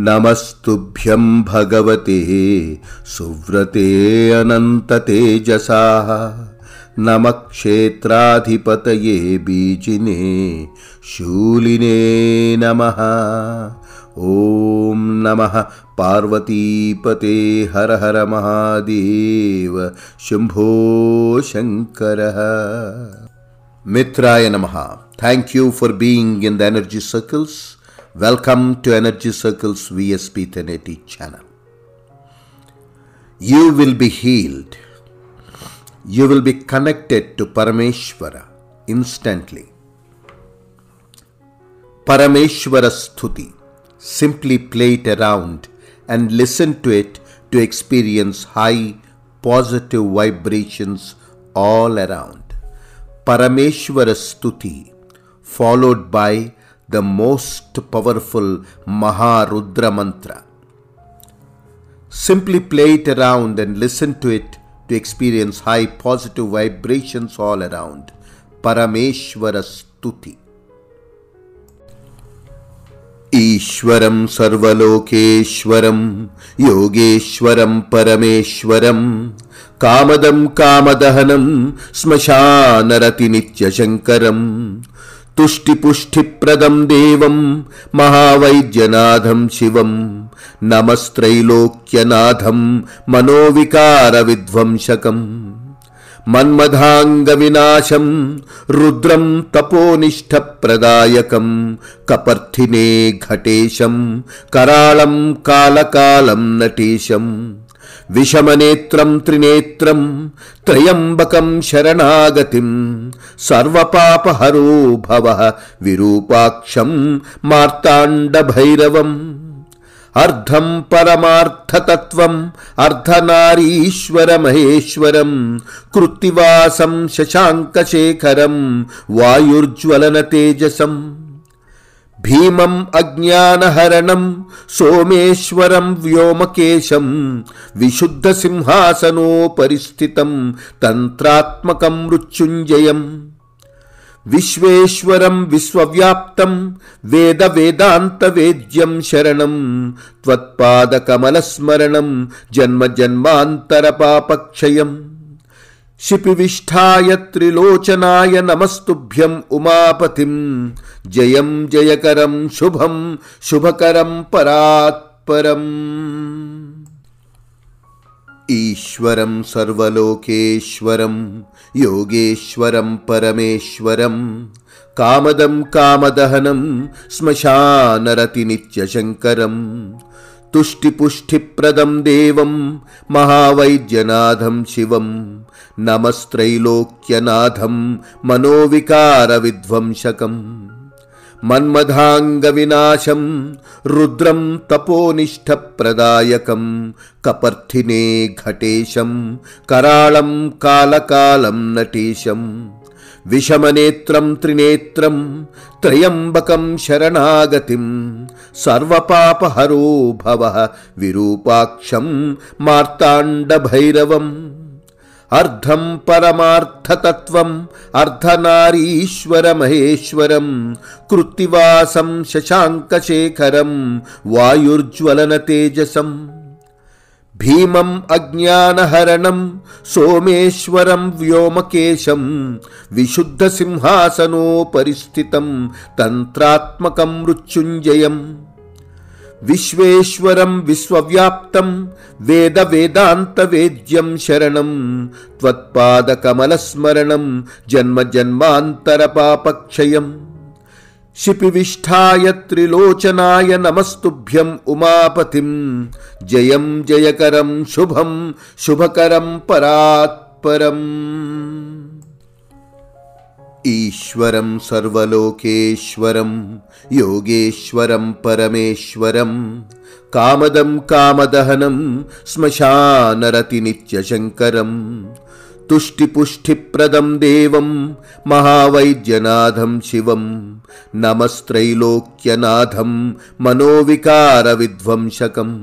नमस्तुभ्यं भगवते सुव्रते अनन्ततेजसाः नमः क्षेत्राधिपतये बीजिने शूलिने नमः। ॐ नमः पार्वतीपते हर हर महादेव शंभो शंकरः। मित्राय नमः। Thank you for being in the Energy Circles. Welcome to Energy Circles VSP 1080 channel. You will be healed. You will be connected to Parameshwara instantly. Parameshwara Stuti. Simply play it around and listen to it to experience high positive vibrations all around. Parameshwara Stuti followed by the most powerful Maharudra mantra. Simply play it around and listen to it to experience high positive vibrations all around. Parameshwara Stuti. ईश्वरं सर्वलोकेश्वरं योगेश्वरं परमेश्वरं कामदं कामदहनं श्मशानरतिनित्यशङ्करं तुष्टिपुष्टिप्रदं देवं महावैद्यनाथं शिवं नमस्त्रैलोक्यनाथं मनोविकारविध्वंसकम् मन्मथाङ्गविनाशं रुद्रं तपोनिष्ठप्रदायकं कपर्थिने घटेशं करालं कालकालं नटेशं विषमनेत्रं त्रिनेत्रं त्र्यम्बकं शरणागतिं सर्वपापहरो भवः विरूपाक्षं मार्ताण्डभैरवम् अर्धं परमार्थतत्त्वम् अर्धनारीश्वरमहेश्वरं कृत्तिवासं शशाङ्कशेखरं वायुर्ज्वलनतेजसं भीमम् अज्ञानहरणं सोमेश्वरं व्योमकेशं विशुद्धसिंहासनोपरिस्थितं तन्त्रात्मकं मृत्युञ्जयम् विश्वेश्वरं विश्वव्याप्तं वेद वेदांत वेद्यं शरणं त्वत्पादकमलस्मरणं जन्म जन्मांतर पापक्षयम् शिपिविष्ठाय त्रिलोचनाय नमस्तुभ्यं उमापतिं जयं जयकरं शुभं शुभकरं परात्परम्। ईश्वरं सर्वलोकेश्वरं योगेश्वरं परमेश्वरं कामदं कामदहनं श्मशानरतिनित्यशङ्करं तुष्टिपुष्टिप्रदं देवं महावैद्यनाथं शिवं नमस्त्रैलोक्यनाथं मनोविकारविध्वंसकम् मन्मथाङ्गविनाशं रुद्रं तपोनिष्ठप्रदायकं कपर्थिने घटेशं करालं कालकालं नटेशं विषमनेत्रं त्रिनेत्रं त्र्यम्बकं शरणागतिं सर्वपापहरो भवः विरूपाक्षं मार्ताण्डभैरवम् अर्धं परमार्थतत्त्वम् अर्धनारीश्वरमहेश्वरं कृत्तिवासं शशाङ्कशेखरं वायुर्ज्वलनतेजसं भीमम् अज्ञानहरणं सोमेश्वरं व्योमकेशं विशुद्धसिंहासनोपरिस्थितं तन्त्रात्मकं मृत्युञ्जयम् विश्वेश्वरं विश्वव्याप्तं वेद वेदांत वेद्यं शरणं त्वत्पादकमलस्मरणं जन्म जन्मांतर पापक्षयम् शिपिविष्ठाय त्रिलोचनाय नमस्तुभ्यं उमापतिं जयं जयकरं शुभं शुभकरं परात्परम्। ईश्वरं सर्वलोकेश्वरं योगेश्वरं परमेश्वरं कामदं कामदहनं श्मशानरतिनित्यशङ्करं तुष्टिपुष्टिप्रदं देवं महावैद्यनाथं शिवं नमस्त्रैलोक्यनाथं मनोविकारविध्वंसकम्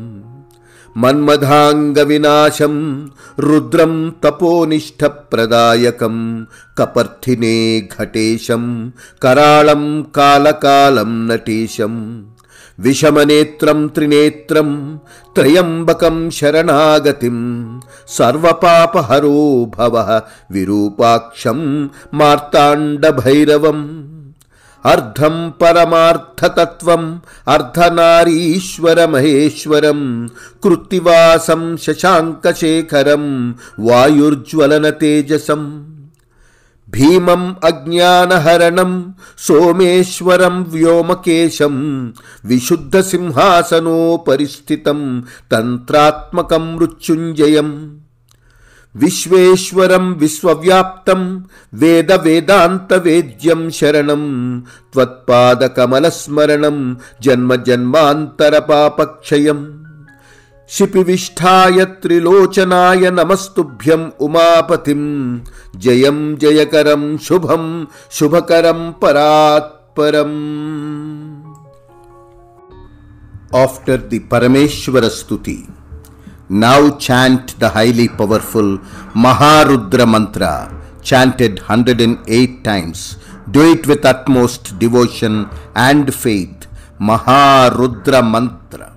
मन्मथाङ्गविनाशं रुद्रं तपोनिष्ठप्रदायकं कपर्थिने घटेशं करालं कालकालं नटेशं విషమనేత్రం త్రినేత్రం త్రయంబకం శరణాగతిం సర్వపాపహరో భవః విరూపాక్షం మార్తాండభైరవం అర్ధం పరమార్థతత్వం అర్ధనారీశ్వరమహేశ్వరం కృత్తివాసం శశాంకశేఖరం వాయుర్జ్వలన తేజసం భీమం అజ్ఞానహరణం సోమేశ్వరం వ్యోమకేశం విశుద్ధసింహాసనోపరిస్థితం తంత్రాత్మకం మృత్యుంజయం విశ్వేశ్వరం విశ్వవ్యాప్తం వేద వేదాంత వేద్యం శరణం త్వత్పాదకమలస్మరణం జన్మ జన్మాంతర పాపక్షయం శిపివిష్ఠాయ త్రిలోచనాయ నమస్తుభ్యం ఉమాపతిం జయం జయకరం శుభం శుభకరం పరాత్పరం. After the Parameshwara Stuti, now chant the highly powerful Maharudra mantra, chanted 108 times. Do it with utmost devotion and faith. Maharudra mantra.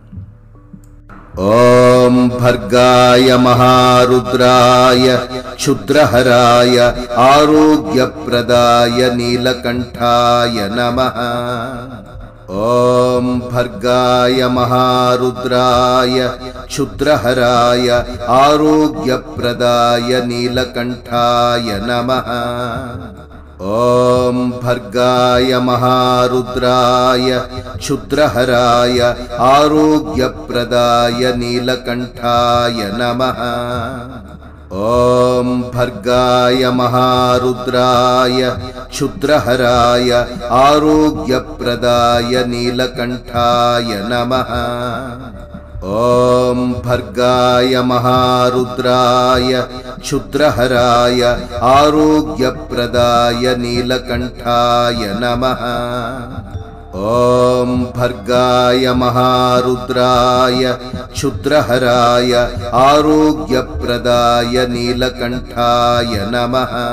Om Bhargaya Maharudraya Kshudraharaya Arogyapradaya Neelakantaya Namaha. Om Bhargaya Maharudraya Kshudraharaya Arogyapradaya Neelakantaya Namaha. Om Bhargaya Maharudraya Kshudraharaya Arogyapradaya Neelakantaya Namaha. Om Bhargaya Maharudraya Kshudraharaya Arogyapradaya Neelakantaya Namaha. Om Bhargaya Maharudraya Kshudraharaya Arogyapradaya Neelakantaya Namaha. Om Bhargaya Maharudraya Kshudraharaya Arogyapradaya Neelakantaya Namaha.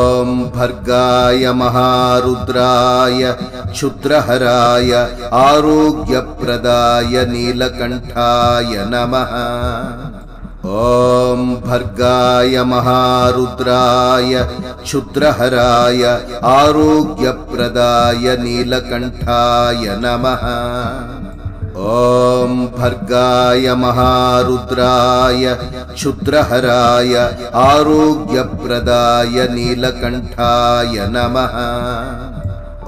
Om Bhargaya Maharudraya Kshudraharaya Arogyapradaya Neelakantaya Namaha. Om Bhargaya Maharudraya Kshudraharaya Arogyapradaya Neelakantaya Namaha. Om Bhargaya Maharudraya Kshudraharaya Arogyapradaya Neelakantaya Namaha.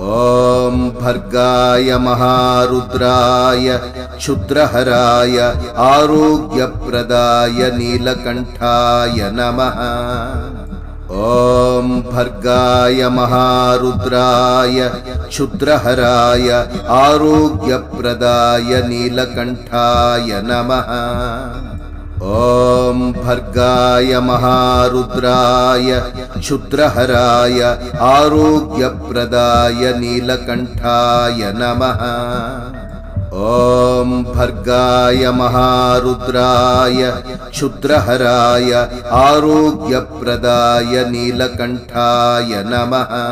Om Bhargaya Maharudraya Kshudraharaya Arogyapradaya Neelakantaya Namaha. Om Bhargaya Maharudraya Kshudraharaya Arogyapradaya Neelakantaya Namaha. Om Bhargaya Maharudraya Kshudraharaya Arogyapradaya Neelakantaya Namaha. Om Bhargaya Maharudraya Kshudraharaya Arogyapradaya Neelakantaya Namaha.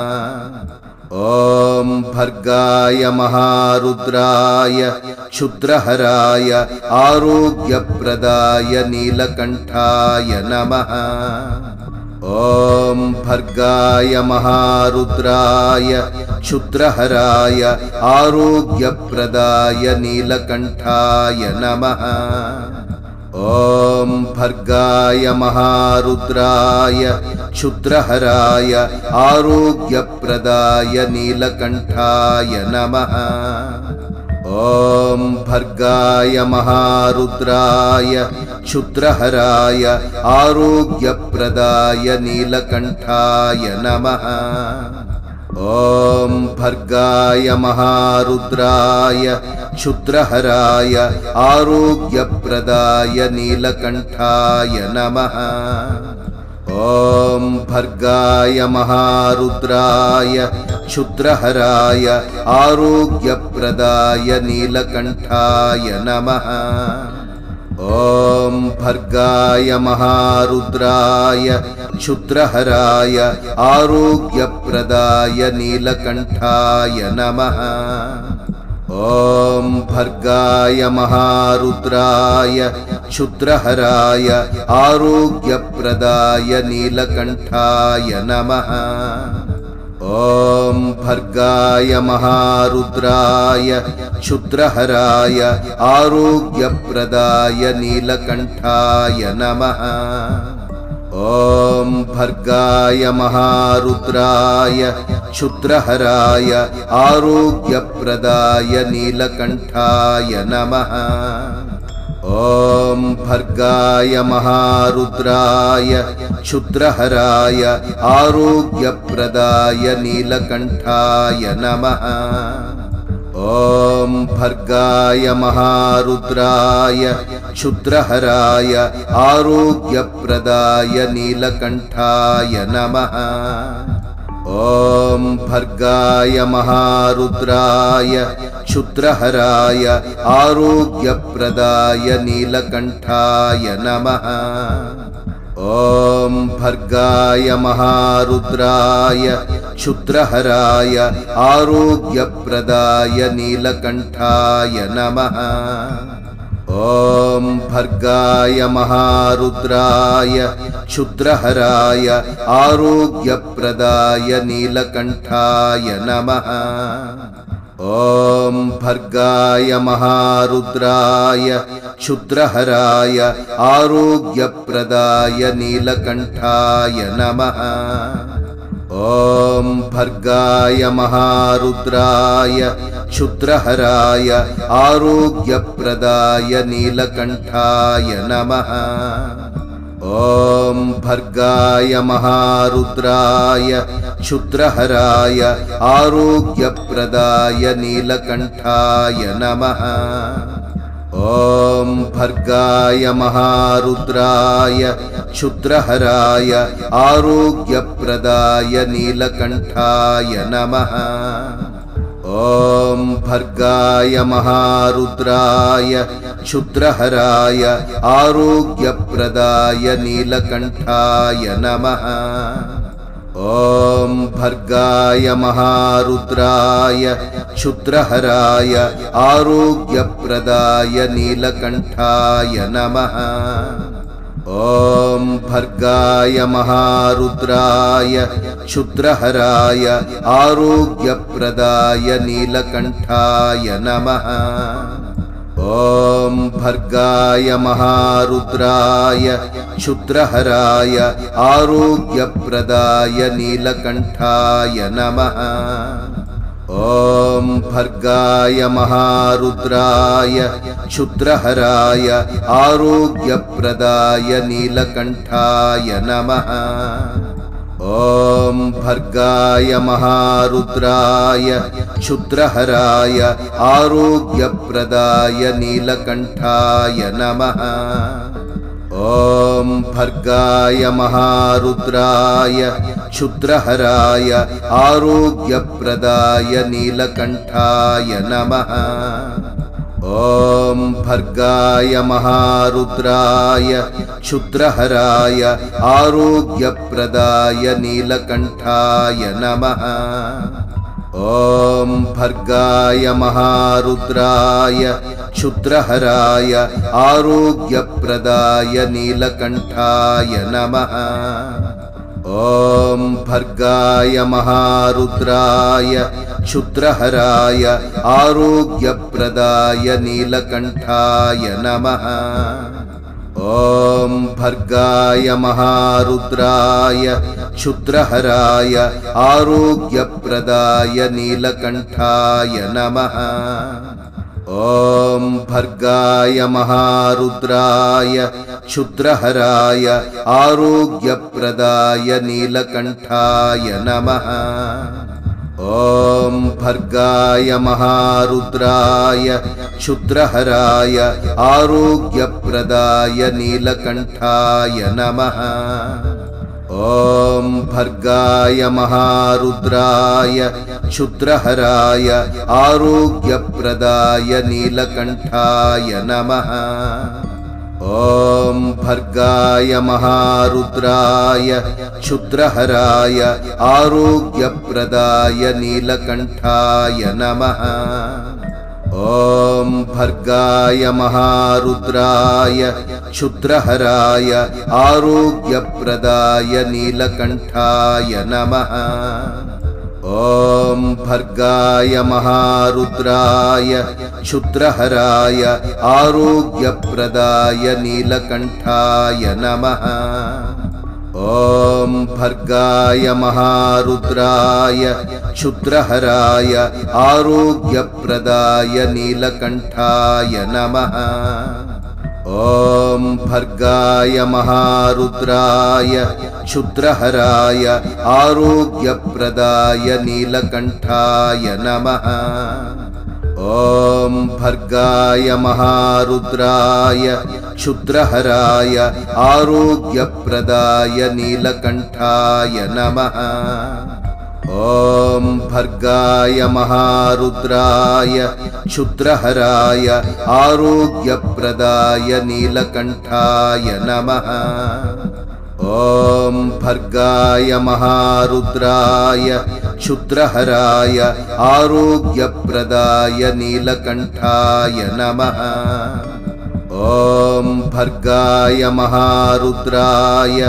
Om Bhargaya Maharudraya Kshudraharaya Arogyapradaya Neelakantaya Namaha. Om Bhargaya Maharudraya Kshudraharaya Arogyapradaya Neelakantaya Namaha. Om Bhargaya Maharudraya Kshudraharaya Arogyapradaya Neelakantaya Namaha. Om Bhargaya Maharudraya Kshudraharaya Arogyapradaya Neelakantaya Namaha. Om Bhargaya Maharudraya Kshudraharaya Arogyapradaya Neelakantaya Namaha. Om Bhargaya Maharudraya Kshudraharaya Arogyapradaya Neelakantaya Namaha. Om Bhargaya Maharudraya Kshudraharaya Arogyapradaya Neelakantaya Namaha. ॐ भर्गाय महारुद्राय क्षुद्रहराय आरोग्यप्रदाय नीलकण्ठाय नमः। ॐ भर्गाय महारुद्राय क्षुद्रहराय आरोग्यप्रदाय नीलकण्ठाय नमः। ॐ भर्गाय महारुद्राय क्षुद्रहराय आरोग्यप्रदाय नीलकण्ठाय नमः। ॐ भर्गाय महारुद्राय क्षुद्रहराय आरोग्यप्रदाय नीलकण्ठाय नमः। ॐ भर्गाय महारुद्राय क्षुद्रहराय आरोग्यप्रदाय नीलकण्ठाय नमः। ॐ भर्गाय महारुद्राय क्षुद्रहराय आरोग्यप्रदाय नीलकण्ठाय नमः। ॐ भर्गाय महारुद्राय क्षुद्रहराय आरोग्यप्रदाय नीलकण्ठाय नमः। ॐ भर्गाय महारुद्राय क्षुद्रहराय आरोग्यप्रदाय नीलकण्ठाय नमः। ॐ भर्गाय महारुद्राय क्षुद्रहराय आरोग्यप्रदाय नीलकण्ठाय नमः। ॐ भर्गाय महारुद्राय क्षुद्रहराय आरोग्यप्रदाय नीलकण्ठाय नमः। ॐ भर्गाय महारुद्राय क्षुद्रहराय आरोग्यप्रदाय नीलकण्ठाय नमः। ॐ भर्गाय महारुद्राय क्षुद्रहराय आरोग्यप्रदाय नीलकण्ठाय नमः। ॐ भर्गाय महारुद्राय क्षुद्रहराय आरोग्यप्रदाय नीलकण्ठाय नमः। ॐ भर्गाय महारुद्राय क्षुद्रहराय आरोग्यप्रदाय नीलकण्ठाय नमः। ॐ भर्गाय महारुद्राय क्षुद्रहराय आरोग्यप्रदाय नीलकण्ठाय नमः। ॐ भर्गाय महारुद्राय क्षुद्रहराय आरोग्यप्रदाय नीलकण्ठाय नमः। ॐ भर्गाय महारुद्राय क्षुद्रहराय आरोग्यप्रदाय नीलकण्ठाय नमः। ॐ भर्गाय महारुद्राय क्षुद्रहराय आरोग्यप्रदाय नीलकण्ठाय नमः। ॐ भर्गाय महारुद्राय क्षुद्रहराय आरोग्यप्रदाय नीलकण्ठाय नमः। ॐ भर्गाय महारुद्राय क्षुद्रहराय आरोग्यप्रदाय नीलकण्ठाय नमः। ॐ भर्गाय महारुद्राय क्षुद्रहराय आरोग्यप्रदाय नीलकण्ठाय नमः। ॐ भर्गाय महारुद्राय क्षुद्रहराय आरोग्यप्रदाय नीलकण्ठाय नमः। ॐ भर्गाय महारुद्राय क्षुद्रहराय आरोग्यप्रदाय नीलकण्ठाय नमः। ॐ भर्गाय महारुद्राय क्षुद्रहराय आरोग्यप्रदाय नीलकण्ठाय नमः। ॐ भर्गाय महारुद्राय क्षुद्रहराय आरोग्यप्रदाय नीलकण्ठाय नमः। ॐ भर्गाय महारुद्राय क्षुद्रहराय आरोग्यप्रदाय नीलकण्ठाय नमः। ॐ भर्गाय महारुद्राय क्षुद्रहराय आरोग्यप्रदाय नीलकण्ठाय नमः। ॐ भर्गाय महारुद्राय क्षुद्रहराय आरोग्यप्रदाय नीलकण्ठाय नमः। ॐ भर्गाय महारुद्राय क्षुद्रहराय आरोग्यप्रदाय नीलकण्ठाय नमः। ॐ भर्गाय महारुद्राय क्षुद्रहराय आरोग्यप्रदाय नीलकण्ठाय नमः। ॐ भर्गाय महारुद्राय क्षुद्रहराय आरोग्यप्रदाय नीलकण्ठाय नमः। ॐ भर्गाय महारुद्राय क्षुद्रहराय आरोग्यप्रदाय नीलकण्ठाय नमः। ॐ भर्गाय महारुद्राय क्षुद्रहराय आरोग्यप्रदाय नीलकण्ठाय नमः। ॐ भर्गाय महारुद्राय क्षुद्रहराय आरोग्यप्रदाय नीलकण्ठाय नमः। ॐ भर्गाय महारुद्राय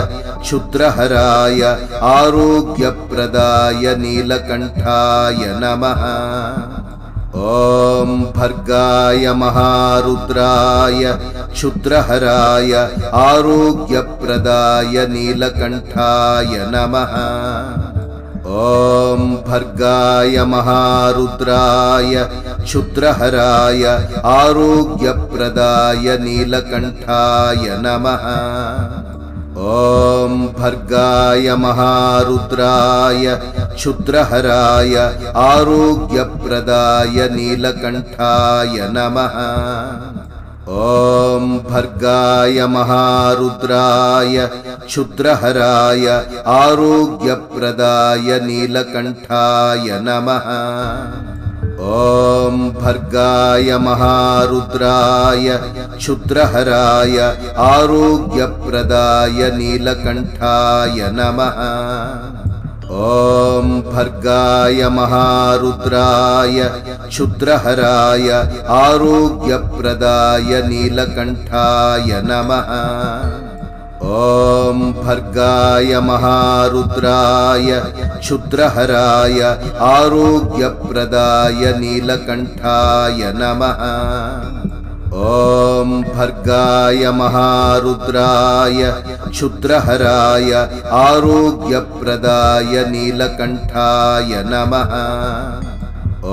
क्षुद्रहराय आरोग्यप्रदाय नीलकण्ठाय नमः। ॐ भर्गाय महारुद्राय क्षुद्रहराय आरोग्यप्रदाय नीलकण्ठाय नमः। ॐ भर्गाय महारुद्राय क्षुद्रहराय आरोग्यप्रदाय नीलकण्ठाय नमः। ॐ भर्गाय महारुद्राय क्षुद्रहराय आरोग्यप्रदाय नीलकण्ठाय नमः। ॐ भर्गाय महारुद्राय क्षुद्रहराय आरोग्यप्रदाय नीलकण्ठाय नमः। ॐ भर्गाय महारुद्राय क्षुद्रहराय आरोग्यप्रदाय नीलकण्ठाय नमः। ॐ भर्गाय महारुद्राय क्षुद्रहराय आरोग्यप्रदाय नीलकण्ठाय नमः। ॐ भर्गाय महारुद्राय क्षुद्रहराय आरोग्यप्रदाय नीलकण्ठाय नमः। ॐ भर्गाय महारुद्राय क्षुद्रहराय आरोग्यप्रदाय नीलकण्ठाय नमः।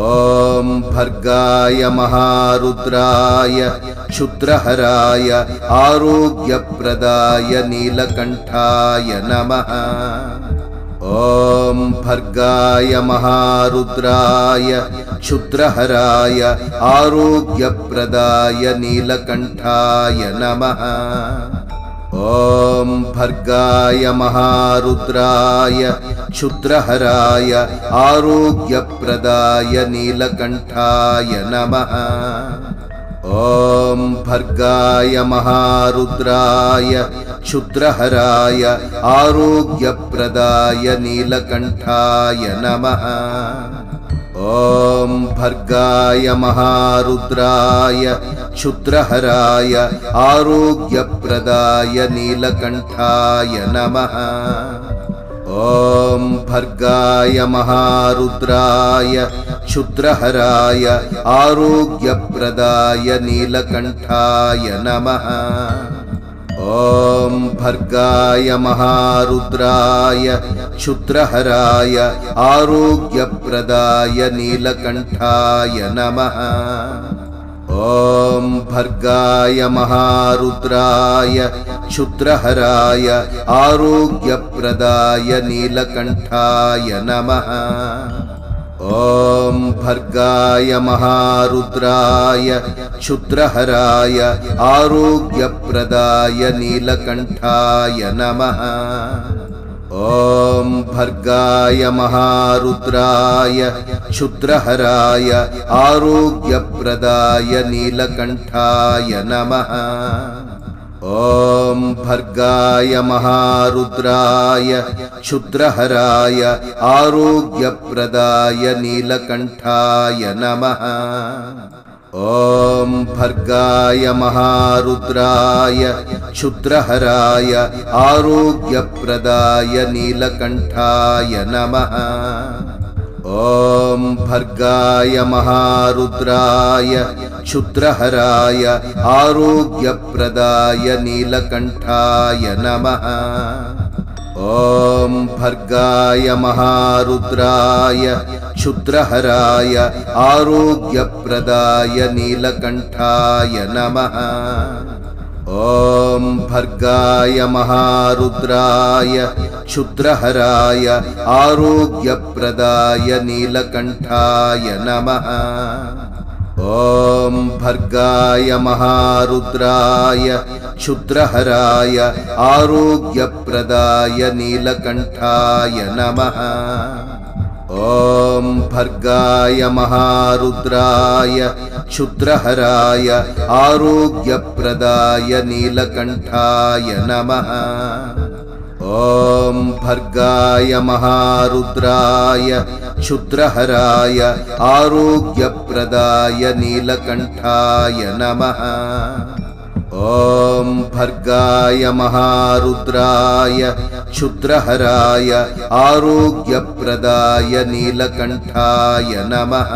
ॐ भर्गाय महारुद्राय क्षुद्रहराय आरोग्यप्रदाय नीलकण्ठाय नमः। ॐ भर्गाय महारुद्राय क्षुद्रहराय आरोग्यप्रदाय नीलकण्ठाय नमः। ॐ भर्गाय महारुद्राय क्षुद्रहराय आरोग्यप्रदाय नीलकण्ठाय नमः। ॐ भर्गाय महारुद्राय क्षुद्रहराय आरोग्यप्रदाय नीलकण्ठाय नमः। ॐ भर्गाय महारुद्राय क्षुद्रहराय आरोग्यप्रदाय नीलकण्ठाय नमः। ॐ भर्गाय महारुद्राय क्षुद्रहराय आरोग्यप्रदाय नीलकण्ठाय नमः। ॐ भर्गाय महारुद्राय क्षुद्रहराय आरोग्यप्रदाय नीलकण्ठाय नमः। ॐ भर्गाय महारुद्राय क्षुद्रहराय आरोग्यप्रदाय नीलकण्ठाय नमः। ॐ भर्गाय महारुद्राय क्षुद्रहराय आरोग्यप्रदाय नीलकण्ठाय नमः। ॐ भर्गाय महारुद्राय क्षुद्रहराय आरोग्यप्रदाय नीलकण्ठाय नमः। ॐ भर्गाय महारुद्राय क्षुद्रहराय आरोग्यप्रदाय नीलकण्ठाय नमः। ॐ भर्गाय महारुद्राय क्षुद्रहराय आरोग्यप्रदाय नीलकण्ठाय नमः। ॐ भर्गाय महारुद्राय क्षुद्रहराय आरोग्यप्रदाय नीलकण्ठाय नमः। ॐ भर्गाय महारुद्राय क्षुद्रहराय आरोग्यप्रदाय नीलकण्ठाय नमः। ॐ भर्गाय महारुद्राय क्षुद्रहराय आरोग्यप्रदाय नीलकण्ठाय नमः। ॐ भर्गाय महारुद्राय क्षुद्रहराय आरोग्यप्रदाय नीलकण्ठाय नमः। ॐ भर्गाय महारुद्राय क्षुद्रहराय आरोग्यप्रदाय नीलकण्ठाय नमः। ॐ भर्गाय महारुद्राय क्षुद्रहराय आरोग्यप्रदाय नीलकण्ठाय नमः। ॐ भर्गाय महारुद्राय क्षुद्रहराय आरोग्यप्रदाय नीलकण्ठाय नमः।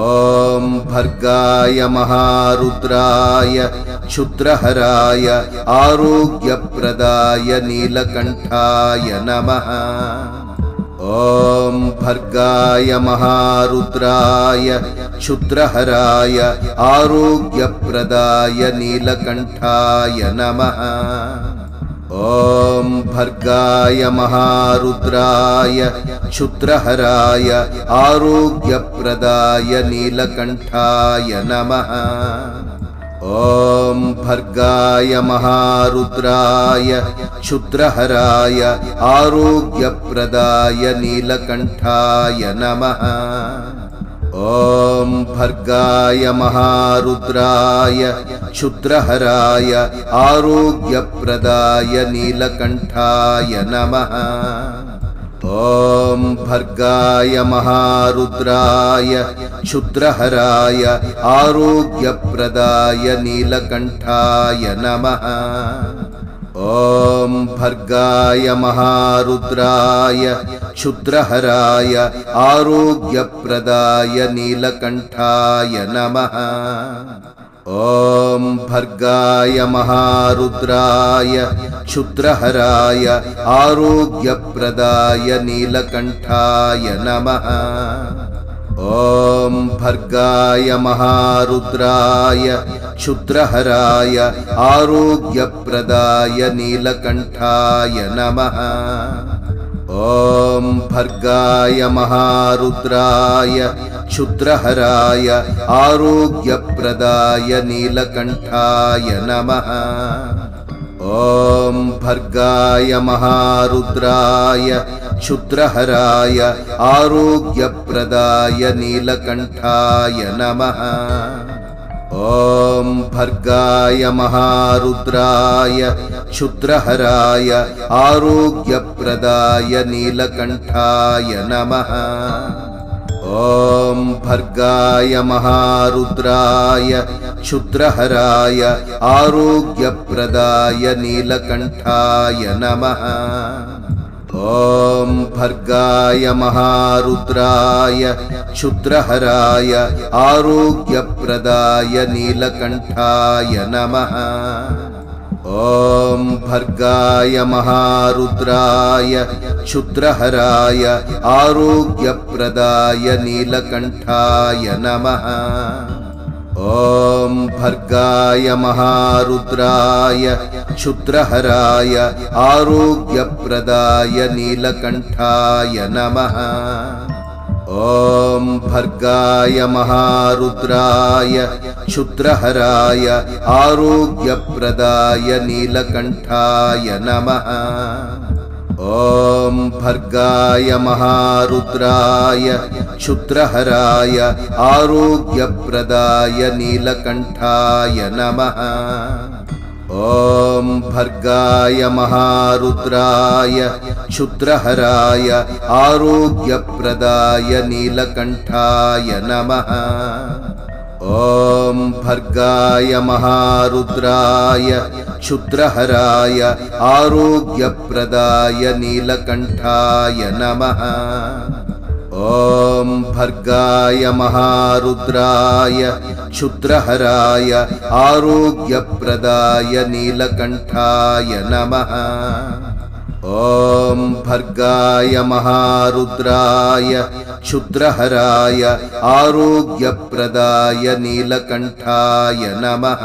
ॐ भर्गाय महारुद्राय क्षुद्रहराय आरोग्यप्रदाय नीलकण्ठाय नमः। ॐ भर्गाय महारुद्राय क्षुद्रहराय आरोग्यप्रदाय नीलकण्ठाय नमः। ॐ भर्गाय महारुद्राय क्षुद्रहराय आरोग्यप्रदाय नीलकण्ठाय नमः। ॐ भर्गाय महारुद्राय क्षुद्रहराय आरोग्यप्रदाय नीलकण्ठाय नमः। ॐ भर्गाय महारुद्राय क्षुद्रहराय आरोग्यप्रदाय नीलकण्ठाय नमः। ॐ भर्गाय महारुद्राय क्षुद्रहराय आरोग्यप्रदाय नीलकण्ठाय नमः। ॐ भर्गाय महारुद्राय क्षुद्रहराय आरोग्यप्रदाय नीलकण्ठाय नमः। ॐ भर्गाय महारुद्राय क्षुद्रहराय आरोग्यप्रदाय नीलकण्ठाय नमः। ॐ भर्गाय महारुद्राय क्षुद्रहराय आरोग्यप्रदाय नीलकण्ठाय नमः। ॐ भर्गाय महारुद्राय क्षुद्रहराय आरोग्यप्रदाय नीलकण्ठाय नमः। ॐ भर्गाय महारुद्राय क्षुद्रहराय आरोग्यप्रदाय नीलकण्ठाय नमः। ॐ भर्गाय महारुद्राय क्षुद्रहराय आरोग्यप्रदाय नीलकण्ठाय नमः। ॐ भर्गाय महारुद्राय क्षुद्रहराय आरोग्यप्रदाय नीलकण्ठाय नमः। ॐ भर्गाय महारुद्राय क्षुद्रहराय आरोग्यप्रदाय नीलकण्ठाय नमः। ॐ भर्गाय महारुद्राय क्षुद्रहराय आरोग्यप्रदाय नीलकण्ठाय नमः। ॐ भर्गाय महारुद्राय क्षुद्रहराय आरोग्यप्रदाय नीलकण्ठाय नमः। ॐ भर्गाय महारुद्राय क्षुद्रहराय आरोग्यप्रदाय नीलकण्ठाय नमः। ॐ भर्गाय महारुद्राय क्षुद्रहराय आरोग्यप्रदाय नीलकण्ठाय नमः। ॐ भर्गाय महारुद्राय क्षुद्रहराय आरोग्यप्रदाय नीलकण्ठाय नमः। ॐ भर्गाय महारुद्राय क्षुद्रहराय आरोग्यप्रदाय नीलकण्ठाय नमः। ॐ भर्गाय महारुद्राय क्षुद्रहराय आरोग्यप्रदाय नीलकण्ठाय नमः। ॐ भर्गाय महारुद्राय क्षुद्रहराय आरोग्यप्रदाय नीलकण्ठाय नमः।